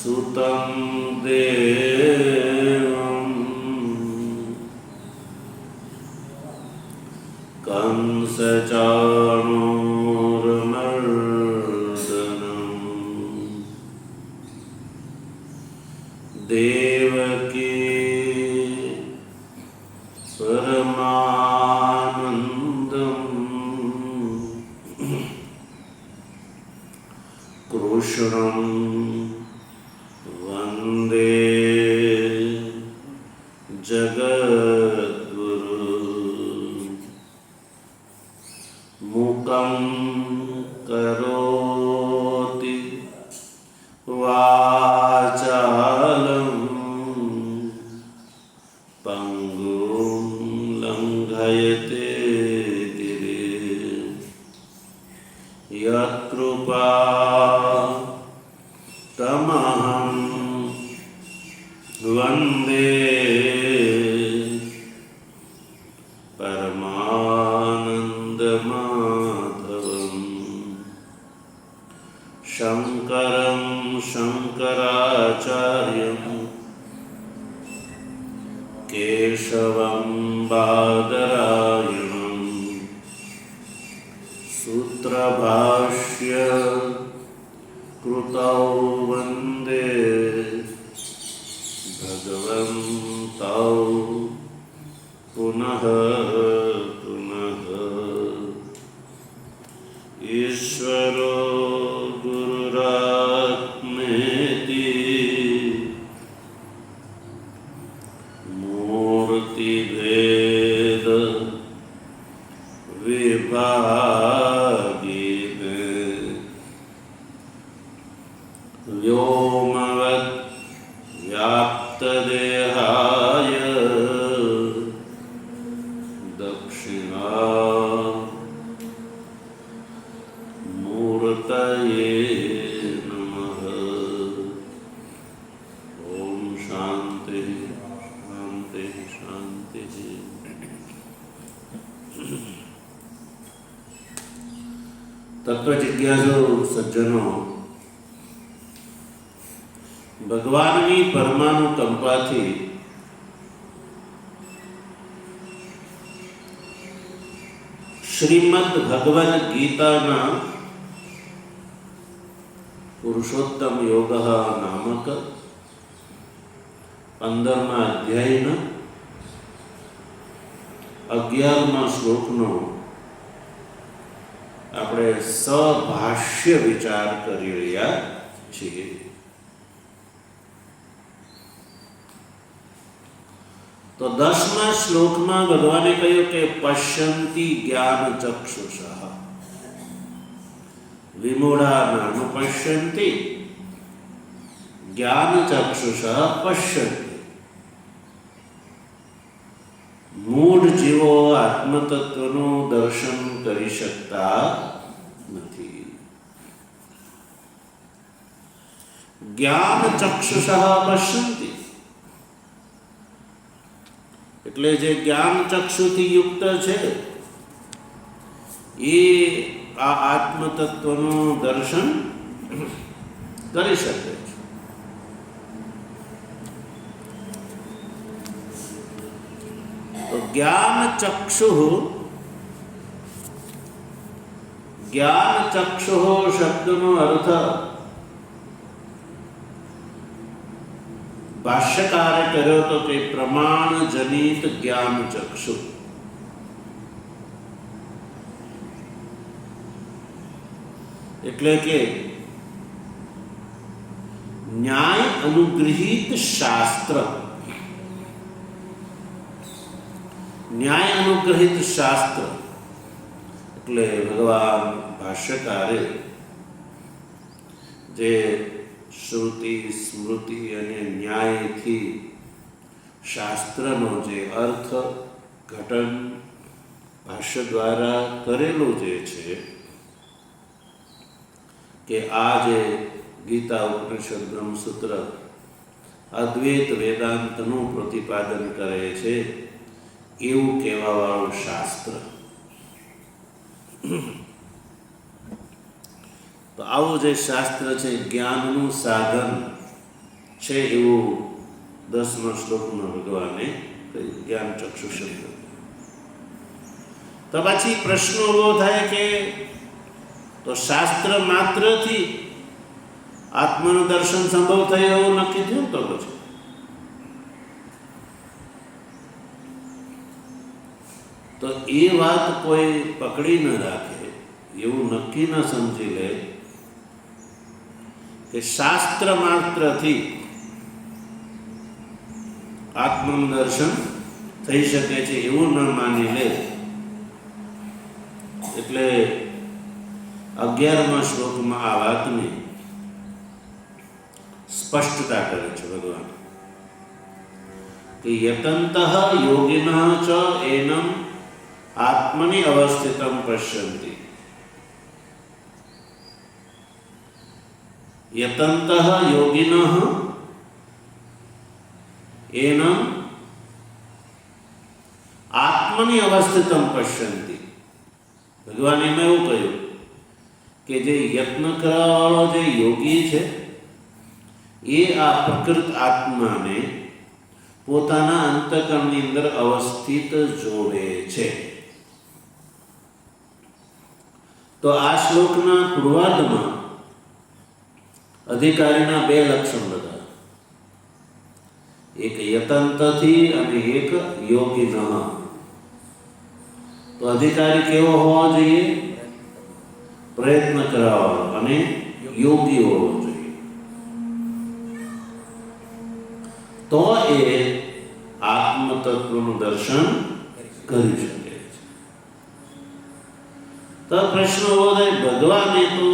सुतं देवं कंसचाणूरमर्दनं देवकी परमानन्दं कृष्णं वन्दे जगद्गुरु मूकं करोति वाचालं पंगुं लंघयते गिरिं यत्कृपा तमहं वन्दे परमानन्दमाधवं शङ्करं शङ्कराचार्यं केशवं बादरायणं सूत्रभाष्य कृतौ वन्दे भगवन्तौ पुनः पुनः ईश्वरो गुरुरात्मेति मूर्तिभेद विभागिने व्योमवत् व्याप्तदेहाय दक्षिणामूर्तये नमः। ओम शांति शांति शांति। तत्व जिज्ञासु सज्जनों, ભગવાનની પરમાનુકંપાથી શ્રીમદ ભગવદ ગીતાના પુરુષોત્તમ યોગ નામક 15મા અધ્યાયના 11મા શ્લોકનો આપણે સભાષ્ય વિચાર કરી રહ્યા છીએ। तो 10મા શ્લોકમાં ભગવાને કહ્યું કે પશ્યંતિ જ્ઞાન ચક્ષુષ વિમૂઢા નાનુપશ્યંતિ જ્ઞાન ચક્ષુષ પશ્યંતિ। મૂઢ જીવો આત્મતત્વનું દર્શન કરી શકતા નથી। જ્ઞાન ચક્ષુષ પશ્યંતિ એટલે જે જ્ઞાન ચક્ષુથી યુક્ત છે એ આ આત્મતત્વનું દર્શન કરી શકે છે। તો જ્ઞાન ચક્ષુ શબ્દનો અર્થ ભાષ્યકારે કર્યો તો કે પ્રમાણ જનિત જ્ઞાન ચક્ષુ। એટલે કે ન્યાય અનુગ્રહિત શાસ્ત્ર, ન્યાય અનુગ્રહિત શાસ્ત્ર એટલે ભગવાન ભાષ્યકારે જે શ્રુતિ સ્મૃતિ અને ન્યાયથી શાસ્ત્રનો જે અર્થ ઘટન ભાષ્ય દ્વારા કરેલું જે છે કે આ જે ગીતા ઉપનિષદ બ્રહ્મસૂત્ર અદ્વૈત વેદાંતનું પ્રતિપાદન કરે છે એવું કહેવાવાળું શાસ્ત્ર। તો આવું જે શાસ્ત્ર છે જ્ઞાનનું સાધન છે એવું 10મા શ્લોકમાં ભગવાને કહ્યું, જ્ઞાન ચક્ષુ શબ્દ. તો પછી પ્રશ્ન ઉભો થાય કે તો શાસ્ત્ર માત્રથી આત્માનું દર્શન સંભવ થયું એવું નક્કી થયું. તો પછી તો એ વાત કોઈ પકડી ન રાખે, એવું નક્કી ન સમજી લે કે શાસ્ત્ર માત્રથી આત્માનું દર્શન થઈ શકે છે એવું ન માની લે. એટલે 11મા શ્લોકમાં આ વાતની સ્પષ્ટતા કરે છે ભગવાન કે યતંતઃ યોગિનઃ ચ એનમ આત્મનિ અવસ્થિતમ પશ્યન્તિ. યતંતઃ યોગિનઃ એનમ આત્મનિ અવસ્થિતમ પશ્યન્તિ. ભગવાન એમાં એવું કહ્યું કે જે યત્ન કરવાવાળો જે યોગી છે એ આ પ્રકૃત આત્માને પોતાના અંતઃકરણની અંદર અવસ્થિત જોડે છે. તો આ શ્લોકના પૂર્વાર્ધમાં અધિકારીના 2 લક્ષણ બધા, એક યતંતથી અને એક યોગિનઃ. તો અધિકારી કેવો હોવો જોઈએ? પ્રયત્ન કરવાવાળો અને યોગી હોવો જોઈએ. તો એ આત્મ તત્વનું દર્શન કરી શકે છે. તો પ્રશ્ન ઉભો થાય, ભગવાને તો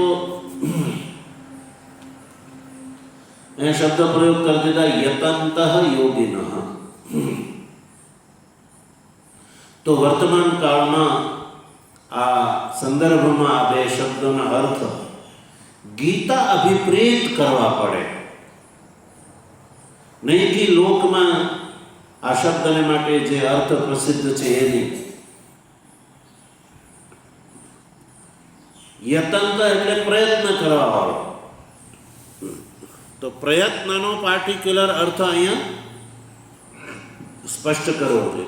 એ શબ્દ પ્રયોગ કરી દીધા યતંતઃ યોગિનઃ. તો વર્તમાન કાળમાં આ સંદર્ભમાં આ 2 શબ્દોના અર્થ ગીતા અભિપ્રેત કરવા પડે, નહીં કે લોકમાં આ શબ્દને માટે જે અર્થ પ્રસિદ્ધ છે એની. યતંત એટલે પ્રયત્ન કરવા વાળો. તો પ્રયત્નનો પાર્ટિક્યુલર અર્થ અહીંયા સ્પષ્ટ કરવો જોઈએ.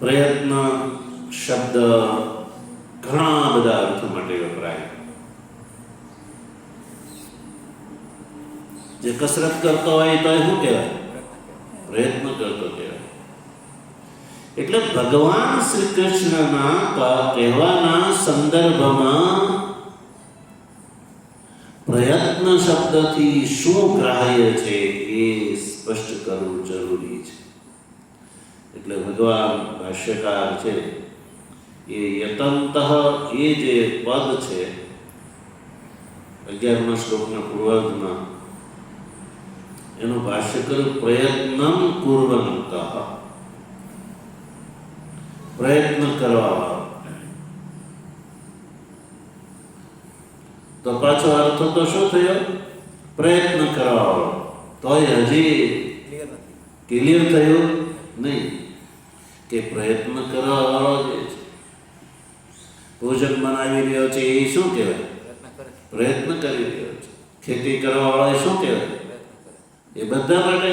પ્રયત્ન શબ્દ ઘણા બધા અર્થ માટે વપરાય. જે કસરત કરતો હોય તો એ શું કહેવાય? પ્રયત્ન કરતો કહેવાય. એટલે ભગવાન શ્રી કૃષ્ણના કહેવાના સંદર્ભમાં પ્રયત્ન શબ્દથી શું ગ્રાહ્ય છે એ સ્પષ્ટ કરવું જરૂરી છે. એટલે ભગવાન ભાષ્યકાર છે એ યતંતઃ એ જે પદ છે 11મા શ્લોકના પૂર્વાર્ધમાં એનું ભાષ્ય કર્યું પ્રયત્નમ કુર્વંતઃ. પ્રયત્ન કરવા. તો પાછો અર્થ તો શું થયો? પ્રયત્ન કરવા. તોય હજી ક્લિયર થયું નહીં કે પ્રયત્ન કરવા વાળો જે છે, ભોજન બનાવી રહ્યો છે એ શું કહેવાય? પ્રયત્ન કરી રહ્યો છે. ખેતી કરવા વાળો એ શું કહેવાય? એ બધા માટે.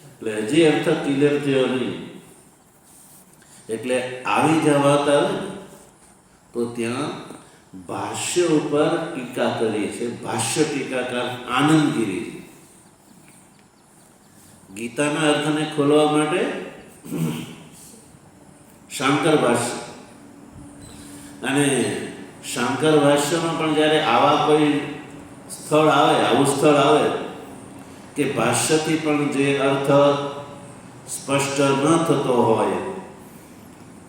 એટલે હજી અર્થ ક્લિયર થયો નહીં. એટલે આવી જ વાત આવે ને તો ત્યાં ભાષ્ય ઉપર ટીકા કરી છે. ભાષ્ય ટીકાકાર આનંદગીરી ગીતાના અર્થને ખોલવા માટે શાંકર ભાષ્ય, અને શાંકર ભાષ્યમાં પણ જ્યારે આવા કોઈ સ્થળ આવે, આવું સ્થળ આવે કે ભાષ્યથી પણ જે અર્થ સ્પષ્ટ ન થતો હોય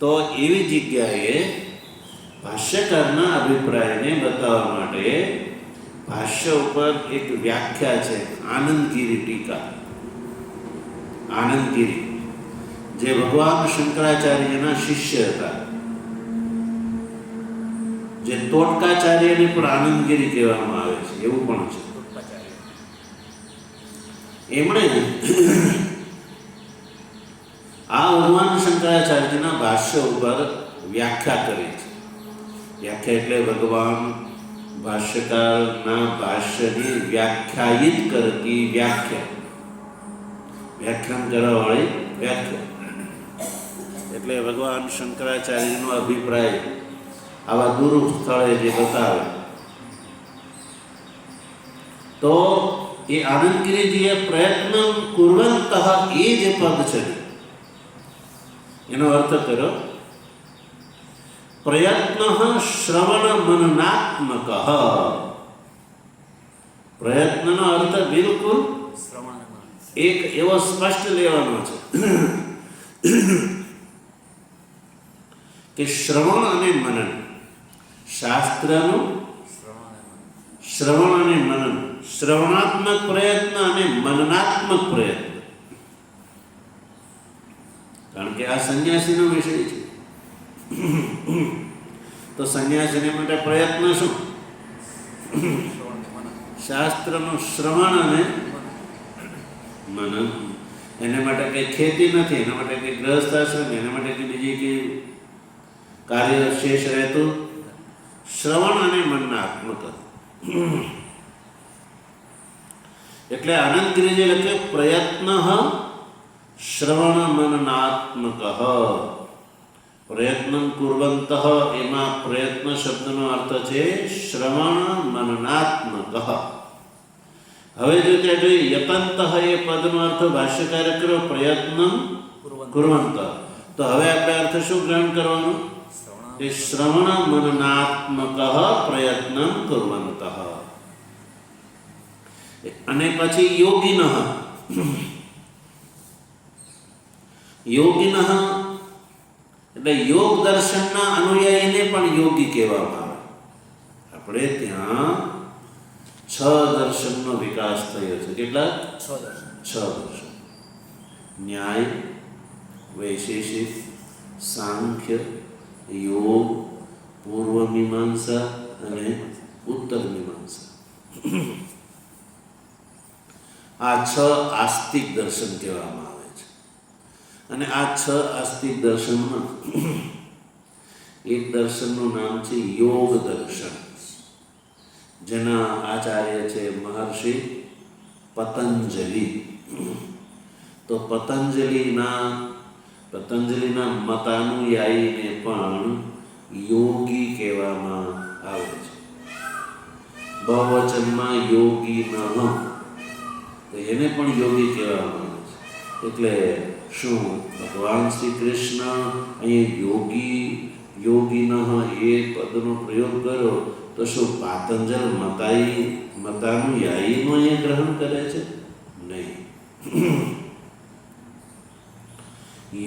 તો એવી જગ્યાએ ભાષ્યકારના અભિપ્રાયને બતાવવા માટે ભાષ્ય ઉપર એક વ્યાખ્યા છે આનંદગીરી ટીકા. આનંદગીરી જે ભગવાન શંકરાચાર્યના શિષ્ય હતા, જે તોટકાચાર્યને પણ આનંદગીરી કહેવામાં આવે છે, એવું પણ છે. એમણે આ ભગવાન શંકરાચાર્યના ભાષ્ય ઉપર વ્યાખ્યા કરી છે. વ્યાખ્યા એટલે ભગવાન ભાષ્યકારના ભાષ્યને વ્યાખ્યાયિત કરતી વ્યાખ્યાન કરવાવાળી વ્યાખ્યા. એટલે ભગવાન શંકરાચાર્યનો અભિપ્રાય આવા દુરૂપ સ્થળે જે બતાવે તો એ આનંદગીરીજીએ પ્રયત્ન કુર્વંતઃ એ જે પદ છે એનો અર્થ કર્યો પ્રયત્ન શ્રવણ મનનાત્મક. પ્રયત્નનો અર્થ બિલકુલ એક એવો સ્પષ્ટ લેવાનો છે કે શ્રવણ અને મનન, શાસ્ત્રનું શ્રવણ અને મનન, શ્રવણાત્મક પ્રયત્ન અને મનનાત્મક પ્રયત્ન. કારણ કે આ સંન્યાસીનો વિષય છે. તો સંન્યાસીને માટે પ્રયત્ન શું? શાસ્ત્રનું શ્રવણ અને મનન. એના માટે કંઈ ખેતી નથી, એના માટે કંઈ ગ્રહસ્થાશ્રમ, એના માટે કંઈ બીજી કંઈ કાર્ય શેષ રહેતું. શ્રવણ અને મનનાત્મક. એટલે આનંદગીરીજી લખે પ્રયત્ન શ્રવણ મનનાત્મક. પ્રયત્ન કુર્વંતઃ એમાં પ્રયત્ન શબ્દનો અર્થ છે શ્રવણ મનનાત્મક. હવે જો ત્યાં જોઈએ યતંતઃ એ પદનો અર્થ ભાષ્યકારે કર્યો પ્રયત્ન કુર્વંત. તો હવે આપણે અર્થ શું ગ્રહણ કરવાનું? એ શ્રવણ મનનાત્મક પ્રયત્ન કુર્વંતઃ. અને પછી યોગિનઃ. યોગિનઃ એટલે યોગ દર્શનના અનુયાયીને પણ યોગી કહેવામાં આવે. આપણે ત્યાં 6 દર્શનનો વિકાસ થયો છે. કેટલા? 6 દર્શન. ન્યાય, વૈશેષિક, સાંખ્ય, યોગ, પૂર્વ મીમાંસા અને ઉત્તર મીમાંસા. આ 6 આસ્તિક દર્શન કહેવામાં આવે છે. અને આ 6 આસ્તિક દર્શનમાં એક દર્શનનું નામ છે યોગ દર્શન, જેના આચાર્ય છે મહર્ષિ પતંજલિ. તો પતંજલિના મતાનુયાયીને પણ યોગી કહેવામાં આવે છે. બહુવચનમાં યોગી ન, તો એને પણ યોગી કહેવામાં આવે છે. એટલે શું ભગવાન શ્રી કૃષ્ણ અહીં યોગીન એ પદનો પ્રયોગ કર્યો તો શું પાતંજલ મતાનુયાયીનું અહીંયા ગ્રહણ કરે છે? નહીં.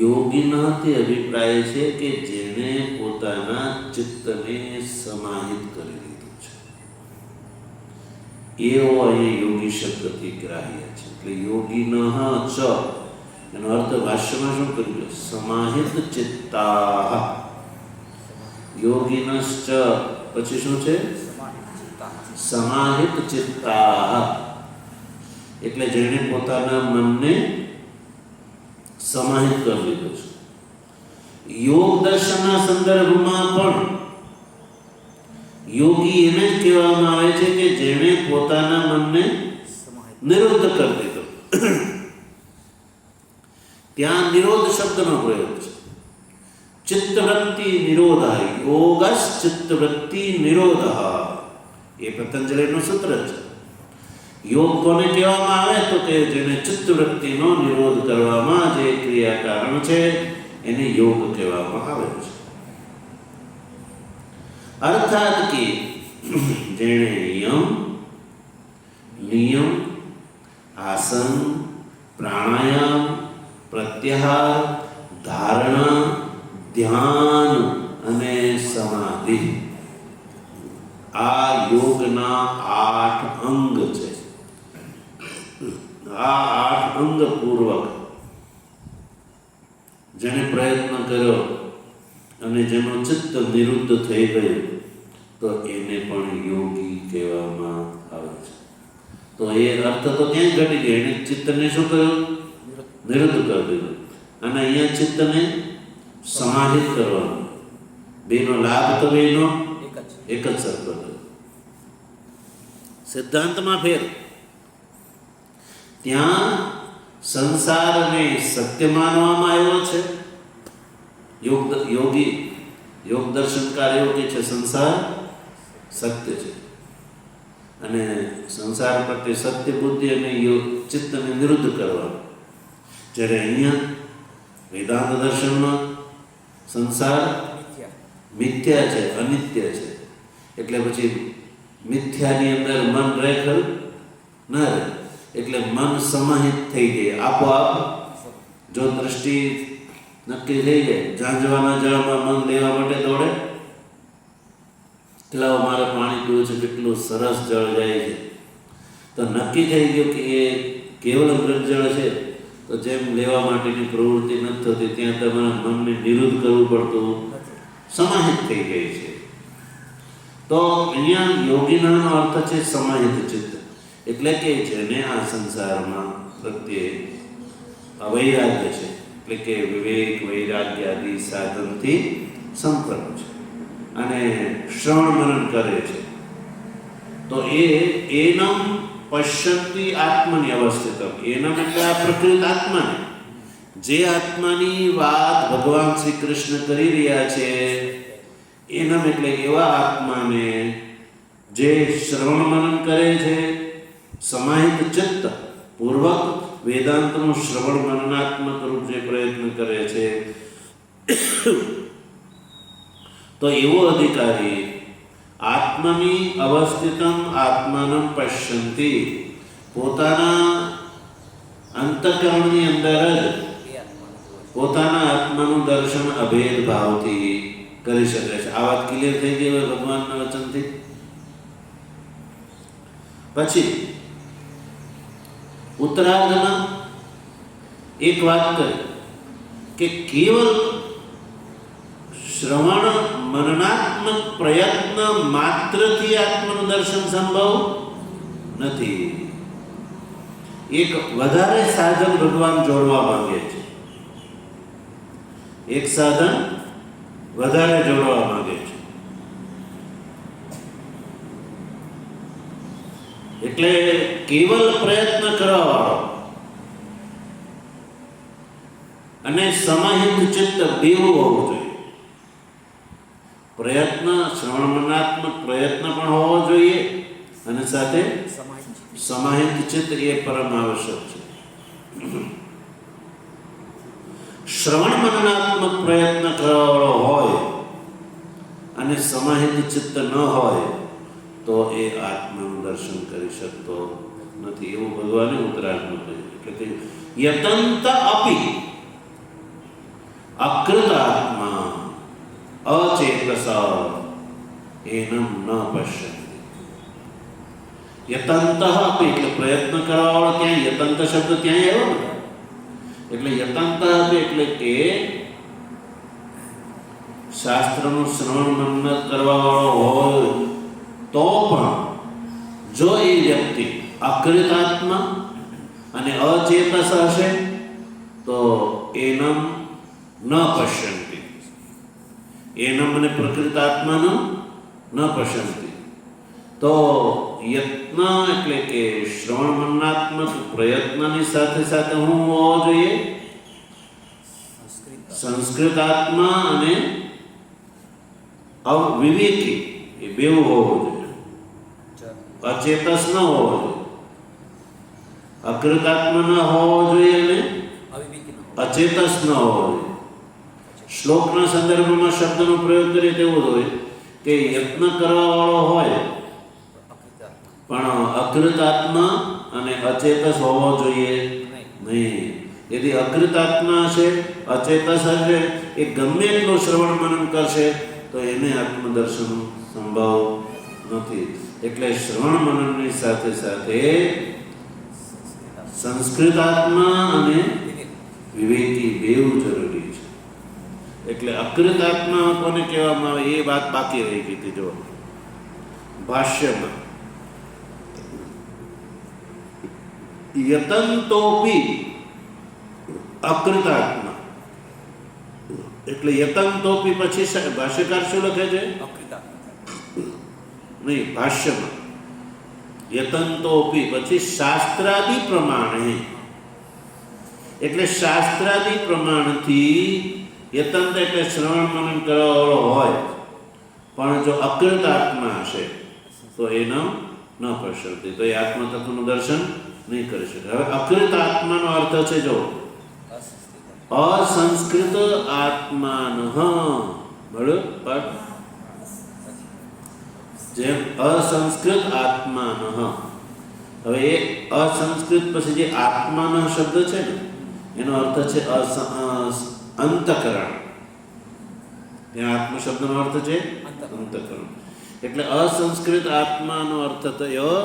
યોગીના તે અભિપ્રાય છે કે જેને પોતાના ચિત્તને સમાહિત કરી લીધું છે, એવો અહીંયા યોગી શબ્દથી ગ્રાહ્ય છે. એટલે યોગીન ચ એનો અર્થ ભાષ્યમાં શું કર્યું? સમાહિત ચિત્તા. યોગિનશ્ચ પછી શું છે? સમાહિત ચિત્તા. એટલે જેણે પોતાના મનને સમાહિત કરી લીધું છે. યોગ દર્શનના સંદર્ભમાં પણ યોગી એને જ કહેવામાં આવે છે કે જેણે પોતાના મનને નિરુદ્ધ કરી દીધો. ત્યાં નિરોધ શબ્દનો પ્રયોગ છે. ચિત્તવૃત્તિ નિરોધ. યોગસ ચિત્તવૃત્તિ નિરોધ એ પતંજલિનું સૂત્ર છે. યોગ કોને કહેવામાં આવે? તો કે જેને ચિત્તવૃત્તિનો નિરોધ કરવામાં જે ક્રિયા કારણ છે એને યોગ કહેવામાં આવે છે. અર્થાત કે જેણે નિયમ, આસન, પ્રાણાયામ, પ્રત્યાહાર, ધારણા, ધ્યાન અને સમાધિ, આ યોગના 8 અંગ છે. આ 8 અંગ પૂર્વક જેને પ્રયત્ન કર્યો અને જેનું ચિત્ત નિરુદ્ધ થઈ ગયું તો એને પણ યોગી કહેવામાં આવે છે. તો એ અર્થ તો ત્યાં ઘટી ગયો. એને ચિત્તને શું કર્યું? નિરુદ્ધ કરી દીધું. અને અહીંયા ચિત્તને સમાહિત કરવાનું. બેનો લાભ તો બેનો એક જ સરખો થયો. સિદ્ધાંતમાં ફેર. ત્યાં સંસારને સત્ય માનવામાં આવ્યો છે. યોગ દર્શનકાર એવું કહે છે સંસાર સત્ય છે, અને સંસાર પ્રત્યે સત્ય બુદ્ધિ અને ચિત્તને નિરુદ્ધ કરવાનું. જ્યારે અહીંયા વેદાંત દર્શનમાં સંસાર મિથ્યા છે, અનિત્ય છે. એટલે પછી મિથ્યાની અંદર મન રહે ખરું? ના રહે. એટલે મન સમાહિત થઈ જાય આપોઆપ. જો દ્રષ્ટિ નક્કી થઈ જાય, ઝાંઝવાના જળમાં મન લેવા માટે દોડે. એટલા મારે પાણી પીવું છે, કેટલું સરસ જળ જાય છે, તો નક્કી થઈ ગયું કે એ કેવલ મૃત જળ છે. તો જેમ લેવા માટેની પ્રવૃત્તિ નથી થતી, ત્યાં તમારા મનને નિરુદ્ધ કરવું પડતું, સમાહિત થઈ ગઈ છે. તો અહીંયા યોગીનાનો અર્થ છે સમાહિત ચિત્ત. એટલે કે જેને આ સંસારમાં પ્રત્યે અવૈરાગ્ય છે, એટલે કે વિવેક વૈરાગ્ય આદિ સાધનથી સંપન્ન છે અને શ્રવણ મનન કરે છે, તો એનમ પશ્યંતિ આત્મની અવસ્થિતમ. એનમ એટલે આ પ્રકૃત આત્માને, જે આત્માની વાત ભગવાન શ્રી કૃષ્ણ કરી રહ્યા છે, એનમ એટલે એવા આત્માને જે શ્રવણ મનન કરે છે, સમાહિત ચિત્ત પૂર્વક વેદાંતનું શ્રવણ મનનાત્મક રૂપ જે પ્રયત્ન કરે છે, તો એવો અધિકારી આત્મની અવસ્થિતમ આત્માનમ પશ્યંતિ, પોતાના અંતઃકરણની અંદર જ પોતાના આત્માનું દર્શન અભેદ ભાવથી કરી શકે છે. આ વાત ક્લિયર થઈ ગઈ હોય ભગવાનના વચનથી. પછી ઉત્તરાર્ધમાં એક વાત કરી કે કેવલ શ્રવણ મનનાત્મક પ્રયત્ન માત્રથી આત્મનું દર્શન સંભવ નથી. એક વધારે સાધન ભગવાન જોડવા માંગે છે. એક સાધન વધારે જોડવા માંગે છે. એટલે કેવલ પ્રયત્ન કરવા વાળો અને સમાહિત ચિત્ત બેવું હોવું જોઈએ. પ્રયત્ન શ્રવણ મનાત્મક પ્રયત્ન પણ હોવો જોઈએ અને સાથે સમાહિત ચિત્ત એ પરમ આવશ્યક છે. શ્રવણ મનનાત્મક પ્રયત્ન કરવાવાળો હોય અને સમાહિત ચિત્ત ન હોય તો એ આત્માનું દર્શન કરી શકતો નથી. એવું ભગવાને ઉત્તરાર્ધમાં કહ્યું. એટલે કે યતંત અપી અકૃત આત્મા અચેતસા એનમ ન પશ્યન્તિ. યતંત અપી એટલે પ્રયત્ન કરવાવાળો, ત્યાં યતંત શબ્દ ત્યાં આવ્યો ને. એટલે યતંત એટલે કે શાસ્ત્રનું શ્રવણ મનન કરવાવાળો હોય તો પણ જો એ વ્યક્તિ અકૃત આત્મા અને અચેતસ હશે તો એનમ ન પશ્યંતિ. એનમ અને પ્રકૃત આત્માનું ન પશ્યંતિ. તો યત્ન એટલે કે શ્રવણ મનનાત્મક પ્રયત્નની સાથે સાથે હું હોવો જોઈએ સંસ્કૃત આત્મા અને અવિવેકી એ બેવું હોવું જોઈએ. અચેતસ ન હોવો જોઈએ, અકૃત આત્મા ન હોવો જોઈએ અને અચેતસ ન હોવો જોઈએ. શ્લોકના સંદર્ભમાં શબ્દનો પ્રયોગ કરીએ તેવો જ હોય કે યત્ન કરવા વાળો હોય પણ અકૃત આત્મા અને અચેતસ હોવો જોઈએ નહીં. यदि अकृत आत्मा हशे, अचेतस हशे, ए गमे એટલું શ્રવણ મનન કરશે તો એને આત્મદર્શન સંભવ નથી. એટલે શ્રવણ મનનની સાથે સાથે સંસ્કૃત આત્મા અને વિવેકી બેવ જરૂરી છે. એટલે અકૃત આત્મા કોને કહેવામાં આવે એ વાત બાકી રહી ગઈ હતી. જો ભાષ્યમાં યતંતોપી અકૃતાત્મા એટલે યતંતોપી પછી ભાષ્યકાર શું લખે છે? નહીં, ભાષ્યમાં યતંતોપી, પછી શાસ્ત્રાદિ પ્રમાણે, એટલે શાસ્ત્રાદિ પ્રમાણથી યતંત એટલે શ્રવણ મનન કરવાવાળો હોય, પણ જો અકૃત આત્મા હશે તો એનો ન પશ્યતિ, તો એ આત્મ તત્વનું દર્શન નહીં કરી શકે. હવે અકૃત આત્માનો અર્થ છે જો અસંસ્કૃત આત્માન, બરોબર, જેમ અસંસ્કૃત આત્માન. હવે એ અસંસ્કૃત પછી જે આત્માનો શબ્દ છે ને એનો અર્થ છે અંતકરણ. ત્યાં આત્મ શબ્દનો અર્થ છે અંતકરણ. એટલે અસંસ્કૃત આત્માનો અર્થ થયો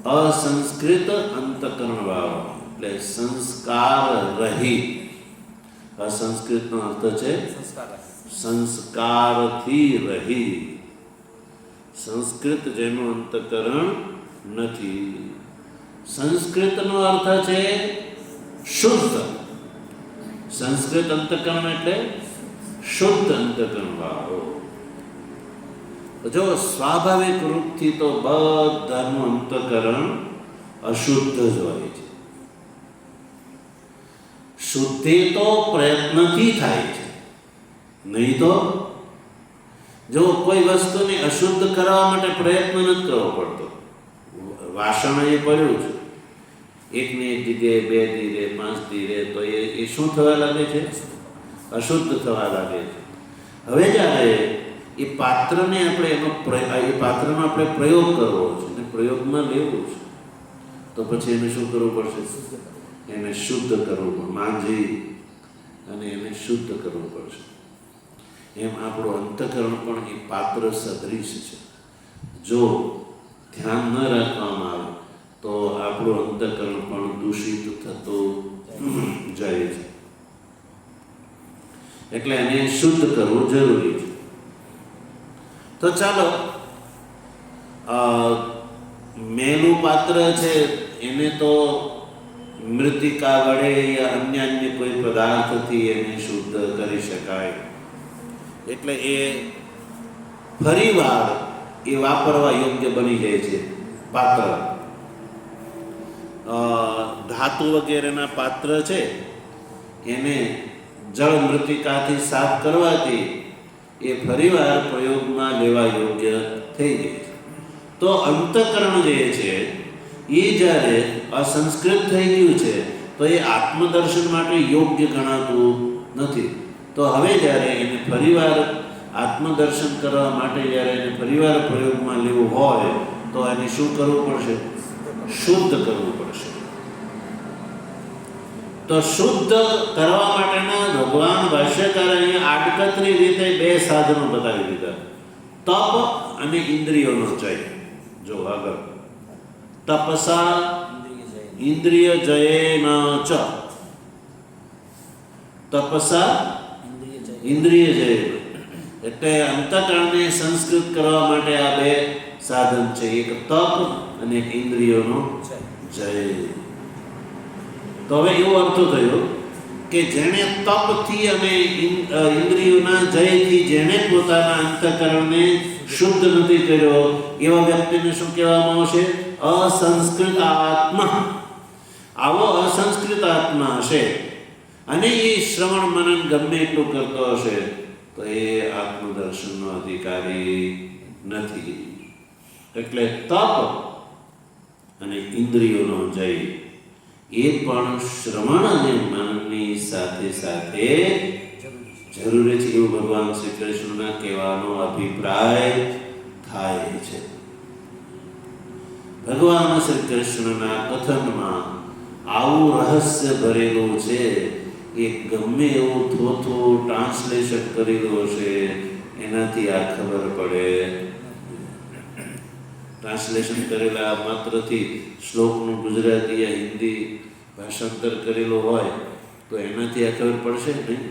અસંસ્કૃત અંતકરણ વાળો, એટલે સંસ્કાર રહિત. અસંસ્કૃતનો અર્થ છે સંસ્કારથી રહિત, સંસ્કૃત જેનું અંતકરણ નથી. સંસ્કૃતનો અર્થ છે શુદ્ધ. સંસ્કૃત અંતકરણ એટલે શુદ્ધ અંતકરણ વાળો. જો સ્વાભાવિક રૂપથી તો બધાનું અંતકરણ અશુદ્ધ જ હોય છે. શુદ્ધિ તો પ્રયત્નથી થાય છે, નહીં તો જો કોઈ વસ્તુને અશુદ્ધ કરવા માટે પ્રયત્ન નથી કરવો પડતો. વાસણ એ પડ્યું છે, એકની એક જગ્યાએ 2 દી રહે, 5 દી રહે, તો એ શું થવા લાગે છે? અશુદ્ધ થવા લાગે છે. હવે જ્યારે એ પાત્રને આપણે એ પાત્રનો આપણે પ્રયોગ કરવો છે અને પ્રયોગમાં લેવું છે, તો પછી એને શું કરવું પડશે? એને શુદ્ધ કરવું પડે, માંજી અને એને શુદ્ધ કરવું પડશે. એમ આપણું અંતકરણ પણ એ પાત્ર સદૃશ છે. જો ધ્યાન ન રાખવામાં આવે તો આપણું અંતકરણ પણ દૂષિત થતું જાય છે. એટલે એને શુદ્ધ કરવું જરૂરી છે. તો ચાલો, મેલું પાત્ર છે એને તો મૃતિકા વડે યા અન્ય કોઈ પદાર્થથી એને શુદ્ધ કરી શકાય. એટલે એ ફરીવાર એ વાપરવા યોગ્ય બની જાય છે પાત્ર. ધાતુ વગેરેના પાત્ર છે એને જળ મૃતિકાથી સાફ કરવાથી એ ફરીવાર પ્રયોગમાં લેવા યોગ્ય થઈ જાય છે. તો અંતકરણ જે છે એ જ્યારે અસંસ્કૃત થઈ ગયું છે તો એ આત્મદર્શન માટે યોગ્ય ગણાતું નથી. તો હવે જ્યારે એને ફરીવાર આત્મદર્શન કરવા માટે જ્યારે એને ફરીવાર પ્રયોગમાં લેવું હોય તો એને શું કરવું પડશે? શુદ્ધ કરવું પડશે. તો શુદ્ધ કરવા માટેના ભગવાન ભાષ્યકારે અહીંયા આડકતરી રીતે 2 સાધનો બતાવી દીધા: તપ અને ઇન્દ્રિયોનો જય. જો આગળ, તપસા ઇન્દ્રિય જયેન ચ, તપસા ઇન્દ્રિય જય, એટલે અંતકરણને સંસ્કૃત કરવા માટે આ 2 સાધન છે, એક તપ અને એક ઇન્દ્રિયોનો જય. તો હવે એવો અર્થ થયો કે જેણે તપથી અને ઇન્દ્રિયોના જયથી જેણે પોતાના અંતકરણને શુદ્ધ નથી કર્યો એવા વ્યક્તિને શું કહેવામાં આવશે? અસંસ્કૃત આત્મા. આવો અસંસ્કૃત આત્મા હશે અને એ શ્રવણ મનન ગમે એટલું કરતો હશે તો એ આત્મદર્શનનો અધિકારી નથી. એટલે તપ અને ઇન્દ્રિયોનો જય એ પણ શ્રવણ અને મનનની સાથે સાથે જરૂરી છે એવું ભગવાન શ્રી કૃષ્ણના કહેવાનો અભિપ્રાય થાય છે. ભગવાન શ્રી કૃષ્ણના કથનમાં આવું રહસ્ય ભરેલું છે. એ ગમે એવું થોથું ટ્રાન્સલેશન કરેલું હશે એનાથી આ ખબર પડે. ટ્રાન્સલેશન કરેલા માત્રથી શ્લોકનું ગુજરાતી યા હિન્દી ભાષાંતર કરેલું હોય તો એનાથી આ ખબર પડશે નહીં.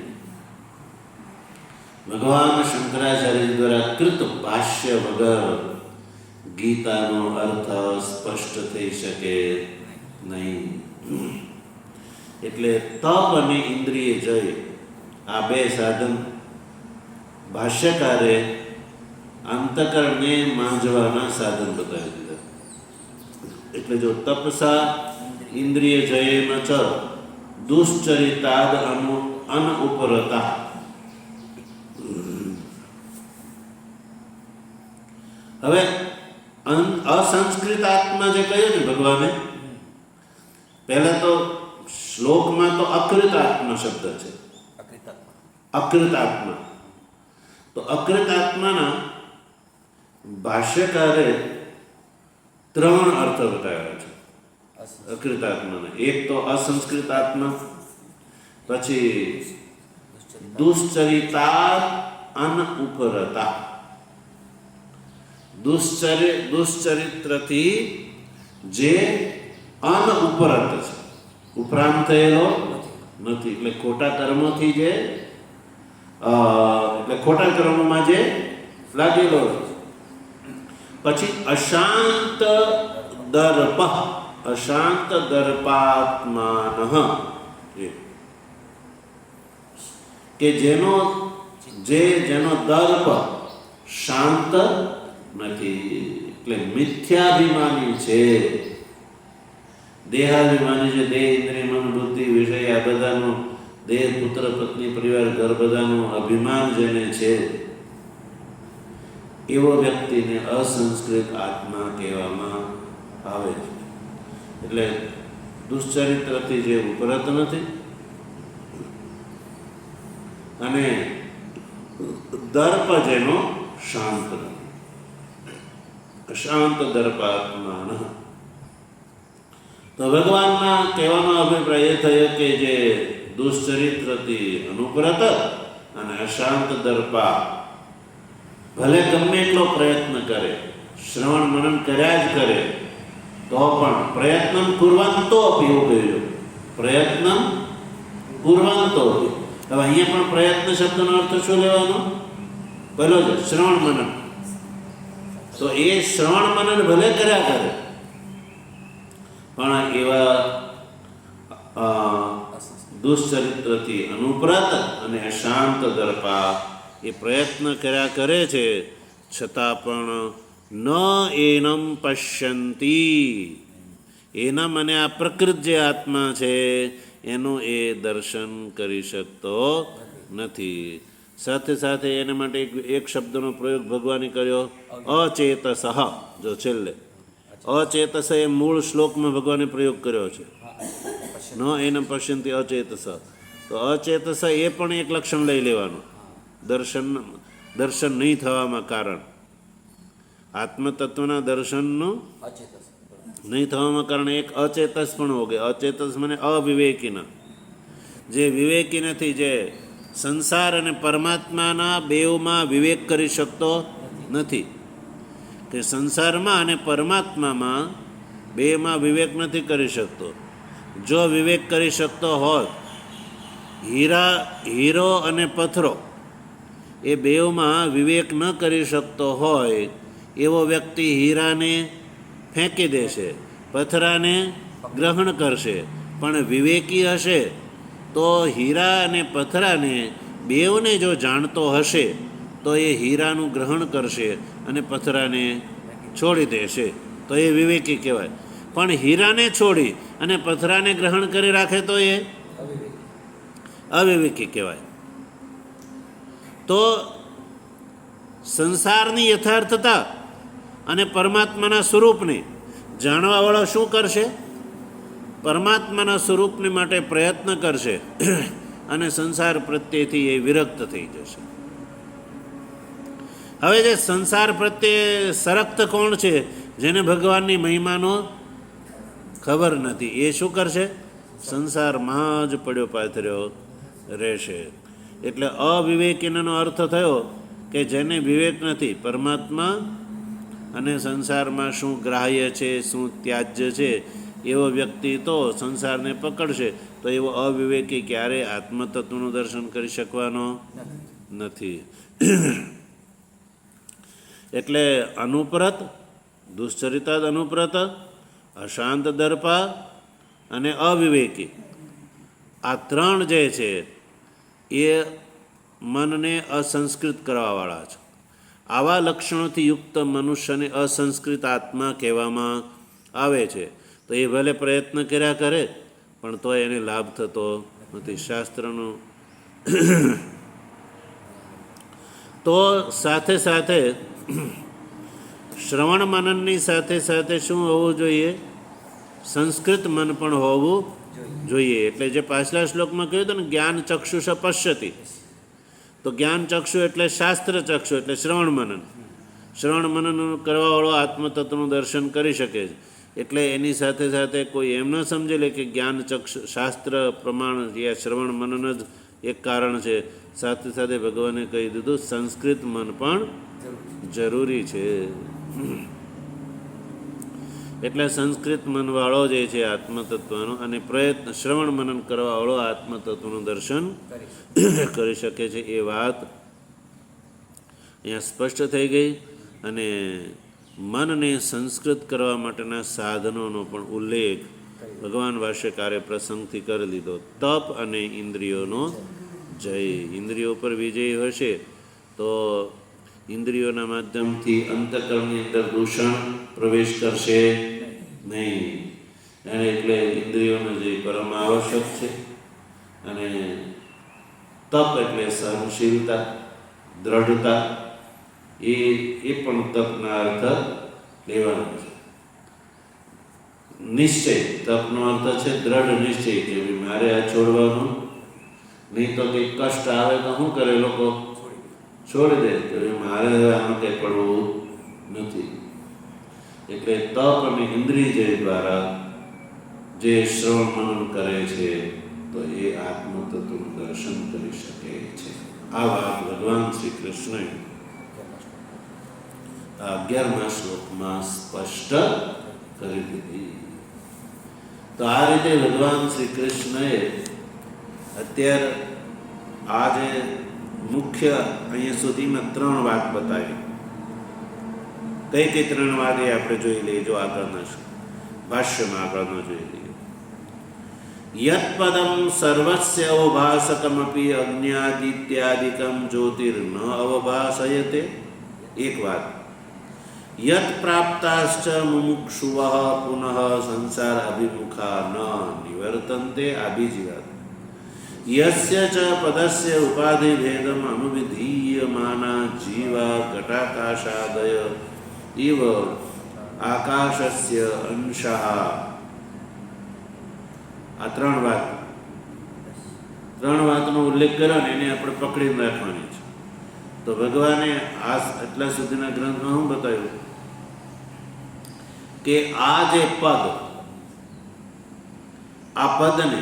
ભગવાન શંકરાચાર્ય દ્વારા કૃત ભાષ્ય વગર ગીતાનો અર્થ સ્પષ્ટ થઈ શકે નહીં. એટલે તપ અને ઇન્દ્રિય જય આ 2 સાધન ભાષ્યકારે અંતકરણને માંજવાના સાધન બતાવી દીધા. એટલે જો તપસા ઇન્દ્રિય જયેન ચ દુશ્ચરિતાદ અનઉપરતા. હવે અસંસ્કૃત આત્મા જે કહ્યું ને ભગવાને, પહેલા તો શ્લોકમાં તો અકૃત આત્મા શબ્દ છે, અકૃત આત્મા. તો અકૃત આત્માના ભાષ્યકારે 3 અર્થ બતાવ્યા છે અકૃત આત્માના. એક તો અસંસ્કૃત આત્મા, પછી દુશ્ચરિતા અનઉપરતા, દુશ્ચરિત્રથી જે અનઉપરત છે, ઉપરાંત થયેલો નથી, એટલે ખોટા કર્મોથી જે એટલે ખોટા કર્મોમાં જે લાગેલો છે. પછી અશાંત દર્પ, અશાંત દર્પાત્માન, કે જેનો દર્પ શાંત નથી, એટલે મિથ્યાભિમાની છે, દેહાભિમાની છે. દેહ, ઇન્દ્રિય, મન, બુદ્ધિ, વિષય આ બધાનું, દેહ, પુત્ર, પત્ની, પરિવાર, ઘર બધાનું અભિમાન જેને છે, એવો વ્યક્તિને અસંસ્કૃત આત્મા કહેવામાં આવે છે. એટલે દુશ્ચરિત્રથી જે ઉપરત નથી અને દર્પ જેનો શાંત નથી, અશાંત દર્પાત્માન. તો ભગવાનના કહેવાનો અભિપ્રાય એ થયો કે જે દુશ્ચરિત્રથી અનુપરત અને અશાંત દર્પા ભલે ગમે એટલો પ્રયત્ન કરે, શ્રવણ મનન કર્યા જ કરે, તો પણ પ્રયત્ન કુર્વંતો અપી, એવું કહ્યું, પ્રયત્ન કુર્વંતો અપી. હવે અહીંયા પણ પ્રયત્ન શબ્દનો અર્થ શું લેવાનો? પહેલો જ શ્રવણ મનન. તો એ શ્રવણ મનન ભલે કર્યા કરે, પણ એવા દુશ્ચરિત્રથી અનુપ્રત અને અશાંત દર્પા એ પ્રયત્ન કર્યા કરે છે, છતાં પણ ન એનમ પશ્યંતી, એના મને આ પ્રકૃત જે આત્મા છે એનું એ દર્શન કરી શકતો નથી. સાથે સાથે એના માટે એક શબ્દનો પ્રયોગ ભગવાને કર્યો, અચેતસ. જો છેલ્લે અચેતસ એ મૂળ શ્લોકમાં ભગવાને પ્રયોગ કર્યો છે, ન એનમ પશ્યંતી અચેતસ. તો અચેતસ એ પણ એક લક્ષણ લઈ લેવાનું, દર્શન નહીં થવામાં કારણ, આત્મતત્વના દર્શનનું નહીં થવામાં કારણ એક અચેતસ પણ હોગે. અચેતસ મને અવિવેકીના, જે વિવેકી નથી, જે સંસાર અને પરમાત્માના બેઉમાં વિવેક કરી શકતો નથી, કે સંસારમાં અને પરમાત્મામાં બેમાં વિવેક નથી કરી શકતો. જો વિવેક કરી શકતો હોત, હીરો અને પથ્થરો એ બેઉમાં વિવેક ન કરી શકતો હોય એવો વ્યક્તિ હીરાને ફેંકી દેશે, પથ્થરાને ગ્રહણ કરશે. પણ વિવેકી હશે તો હીરા અને પથ્થરાને બેઉને જો જાણતો હશે તો એ હીરાનું ગ્રહણ કરશે અને પથ્થરાને છોડી દેશે, તો એ વિવેકી કહેવાય. પણ હીરાને છોડી અને પથ્થરાને ગ્રહણ કરી રાખે તો એ અવિવેકી કહેવાય. તો સંસારની યથાર્થતા અને પરમાત્માના સ્વરૂપને જાણવાવાળો શું કરશે? પરમાત્માના સ્વરૂપને માટે પ્રયત્ન કરશે અને સંસાર પ્રત્યેથી એ વિરક્ત થઈ જશે. હવે જે સંસાર પ્રત્યે સરક્ત કોણ છે, જેને ભગવાનની મહિમાનો ખબર નથી, એ શું કરશે? સંસારમાં જ પડ્યો પાથર્યો રહેશે. એટલે અવિવેકીનો અર્થ થયો કે જેને વિવેક નથી, પરમાત્મા અને સંસારમાં શું ગ્રાહ્ય છે, શું ત્યાજ્ય છે, એવો વ્યક્તિ તો સંસારને પકડશે, તો એવો અવિવેકી ક્યારેય આત્મતત્વનું દર્શન કરી શકવાનો નથી. એટલે અનુપ્રત, દુશ્ચરિતાદ અનુપ્રત, અશાંત દર્પા અને અવિવેકી, આ 3 જે છે એ મનને અસંસ્કૃત કરવાવાળા છે. આવા લક્ષણોથી યુક્ત મનુષ્યને અસંસ્કૃત આત્મા કહેવામાં આવે છે. તો એ ભલે પ્રયત્ન કર્યા કરે પણ તો એને લાભ થતો નથી. શાસ્ત્રનો તો સાથે સાથે શ્રવણ મનનની સાથે સાથે શું હોવું જોઈએ? સંસ્કૃત મન પણ હોવું જોઈએ. એટલે જે પાછલા શ્લોકમાં કહ્યું હતું ને, જ્ઞાન ચક્ષુષ પશ્યતિ, તો જ્ઞાન ચક્ષુ એટલે શાસ્ત્ર ચક્ષુ એટલે શ્રવણ મનન. શ્રવણ મનન કરવાવાળો આત્મતત્વનું દર્શન કરી શકે છે. એટલે એની સાથે સાથે કોઈ એમ ન સમજી લે કે જ્ઞાન ચક્ષુ શાસ્ત્ર પ્રમાણ યા શ્રવણ મનન જ એક કારણ છે. સાથે સાથે ભગવાને કહી દીધું સંસ્કૃત મન પણ જરૂરી છે. એટલે સંસ્કૃત મનવાળો જે છે આત્મતત્વનો અને પ્રયત્ન શ્રવણ મનન કરવાવાળો આત્મતત્વનું દર્શન કરી શકે છે. એ વાત અહીંયા સ્પષ્ટ થઈ ગઈ. અને મનને સંસ્કૃત કરવા માટેના સાધનોનો પણ ઉલ્લેખ ભગવાન ભાષ્યકારે પ્રસંગથી કરી લીધો. તપ અને ઇન્દ્રિયોનો જય. ઇન્દ્રિયો પર વિજય હશે તો ઇન્દ્રિયોના માધ્યમથી અંતઃકરણની અંદર દૂષણ પ્રવેશ કરશે નહીં. એટલે ઇન્દ્રિયોનો જે પરમ આવશ્યક છે. અને તપ એટલે સહનશીલતા, દ્રઢતા, એ પણ તપના અર્થ લેવાનો છે. નિશ્ચય, તપનો અર્થ છે દ્રઢ નિશ્ચય કે મારે આ છોડવાનું નહીં. તો કંઈક કષ્ટ આવે તો શું કરે લોકો? છોડી દે કે મારે આમાં કંઈ પડવું નથી. એટલે તપ અને ઇન્દ્રિય દ્વારા જે શ્રવણ મનન કરે છે તો એ આત્મતત્વનું દર્શન કરી શકે છે. આ વાત ભગવાન શ્રી કૃષ્ણએ 11મા શ્લોકમાં સ્પષ્ટ કરી દીધી. તો આ રીતે ભગવાન શ્રી કૃષ્ણએ અત્યારે આ જે મુખ્ય અહીંયા સુધીમાં 3 વાત બતાવી. કઈ 3 વાત એ આપણે જોઈ લઈએ. જો આગળના ભાષ્યમાં આગળનો જોઈ લઈએ. યત પદમ સર્વસ્ય અવભાસકમપી અગ્ન્યાદિત્યાદિકમ જ્યોતિર્ન અવભાસયતે. એક વાત. યત પ્રાપ્તાશ્ચ મુમુક્ષુવઃ પુનઃ સંસાર અભિમુખા ન નિવર્તન્તે. આ બીજી વાત. યસ્ય ચ પદસ્ય ઉપાધિ ભેદમ અનુવિધીયમાના જીવા ઘટાકાશાદય ઇવ આકાશસ્ય અંશઃ. આ 3 વાતનો ઉલ્લેખ કર્યો ને એને આપણે પકડીને રાખવાની છે. તો ભગવાને આ એટલા સુધીના ગ્રંથમાં શું બતાવ્યું કે આ જે પદ, આ પદને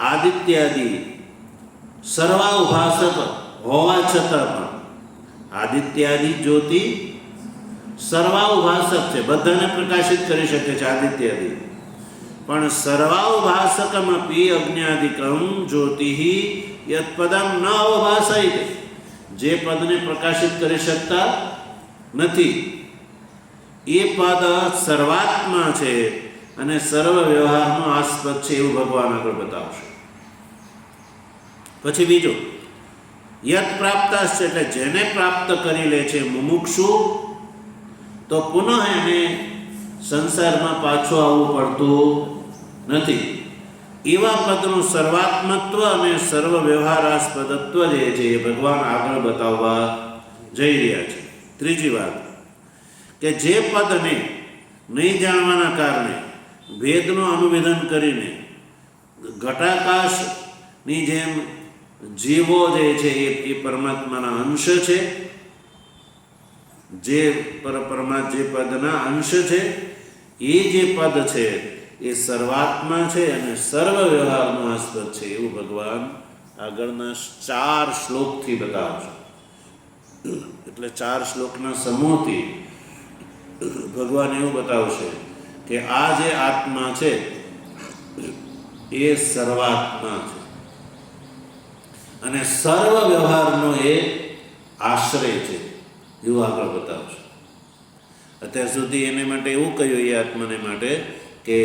આદિત્યાદિ સર્વાઉભાસક હોવા છતાં પણ આદિત્યાદિ જ્યોતિ સર્વાઉભાસક છે, બધાને પ્રકાશિત કરી શકે છે આદિત્યાદિ. પણ સર્વાઉભાસકમપી અગ્ન્યાદિકમ જ્યોતિ યત્પદમ ન અવભાસયતે. જે પદને પ્રકાશિત કરી શકતા નથી એ પદ સર્વાત્મા છે અને સર્વ વ્યવહારનો આસ્પદ છે એવું ભગવાન આગળ બતાવશે. પછી બીજું, યત પ્રાપ્તાશ્ચ એટલે જેને પ્રાપ્ત કરી લે છે મુમુક્ષુ, તો પુનઃ એને સંસારમાં પાછું આવવું પડતું નથી. એવા પદનું સર્વાત્મત્વ અને સર્વ વ્યવહારાસ્પદત્વ જે છે એ ભગવાન આગળ બતાવવા જઈ રહ્યા છે. ત્રીજી વાત કે જે પદને નહીં જાણવાના કારણે ભેદનું અનુવેદન કરીને ઘટાકાશની જેમ જીવો જે છે એ પરમાત્માના અંશ છે, જે પદના અંશ છે, એ જે પદ છે એ સર્વાત્મા છે અને સર્વ વ્યવહારનો આસ્પદ છે એવું ભગવાન આગળના 4 શ્લોકથી બતાવશે. એટલે 4 શ્લોકના સમૂહથી ભગવાન એવું બતાવશે કે આ જે આત્મા છે એ સર્વાત્મા છે અને સર્વ વ્યવહારનો એ આશ્રય છે એવું આગળ બતાવશે. અત્યાર સુધી એને માટે એવું કહ્યું એ આત્માને માટે કે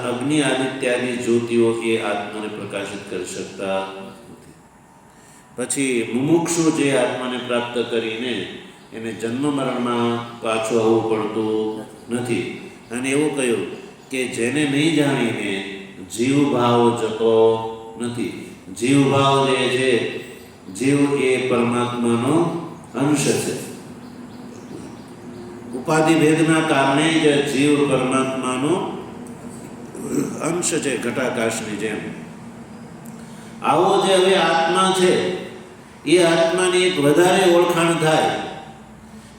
અગ્નિ આદિત્યાદિ જ્યોતિઓ એ આત્માને પ્રકાશિત કરી શકતા નથી. પછી મુમુક્ષુ જે આત્માને પ્રાપ્ત કરીને એને જન્મ મરણમાં પાછું આવવું પડતું નથી. અને એવું કહ્યું કે જેને નહીં જાણીને જીવ ભાવ જતો નથી. જીવ ભાવ જે છે, જીવ એ પરમાત્માનો અંશ છે. ઉપાધિ ભેદના કારણે જ જીવ પરમાત્માનો અંશ છે, ઘટાકાશની જેમ. આવો જે હવે આત્મા છે એ આત્માની એક વધારે ઓળખાણ થાય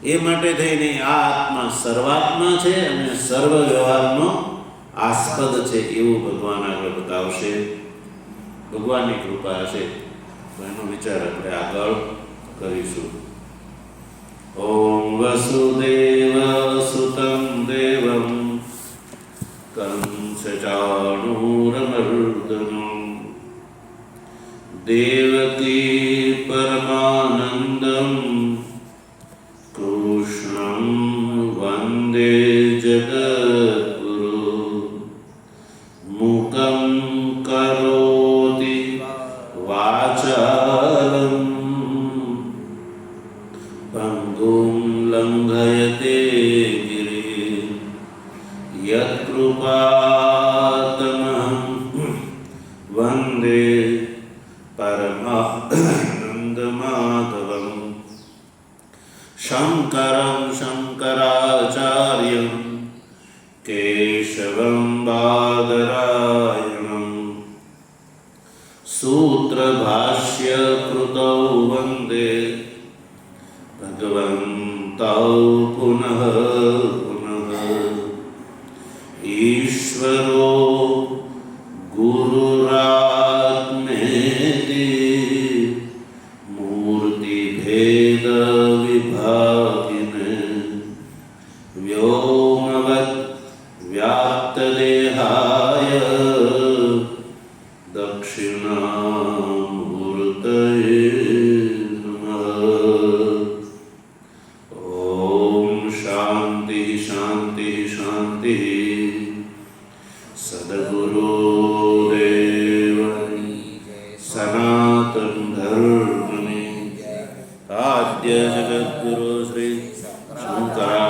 એ માટે થઈને આ આત્મા સર્વાત્મા છે અને સર્વ વ્યવહારનો આસ્પદ છે એવું ભગવાન આગળ બતાવશે. ભગવાનની કૃપા હશે તો એનો વિચાર આપણે આગળ કરીશું. ઓમ વસુદેવ સુતં દેવં કંસચાણૂરમર્દનમ દેવકી પરમાનંદમ કૃષ્ણં વંદે જગદ્ગુરુ. મૂકં કરોતિ વાચાલં પંગું લંઘયતે ગિરિં યત્કૃપાતમહં વંદે પરમાનંદમાધવં. શંકરં શંકરાચાર્યં કેશવં બાદરાયણં સૂત્રભાષ્યકૃતૌ વંદે ભગવन्तૌ પુનઃ પુનઃ. ઈશ્વરો ગુરુરાત્મેતિ મૂર્તિભેદ વિભાગિને વ્યોમવત વ્યાપ્તદેહાય દક્ષિણામૂર્તયે નમઃ. ઓમ શાંતિ શાંતિ શાંતિ. સદગુરુદેવની સનાતન ધર્મની આદ્ય જગદ્ગુરુ શ્રી શંકરા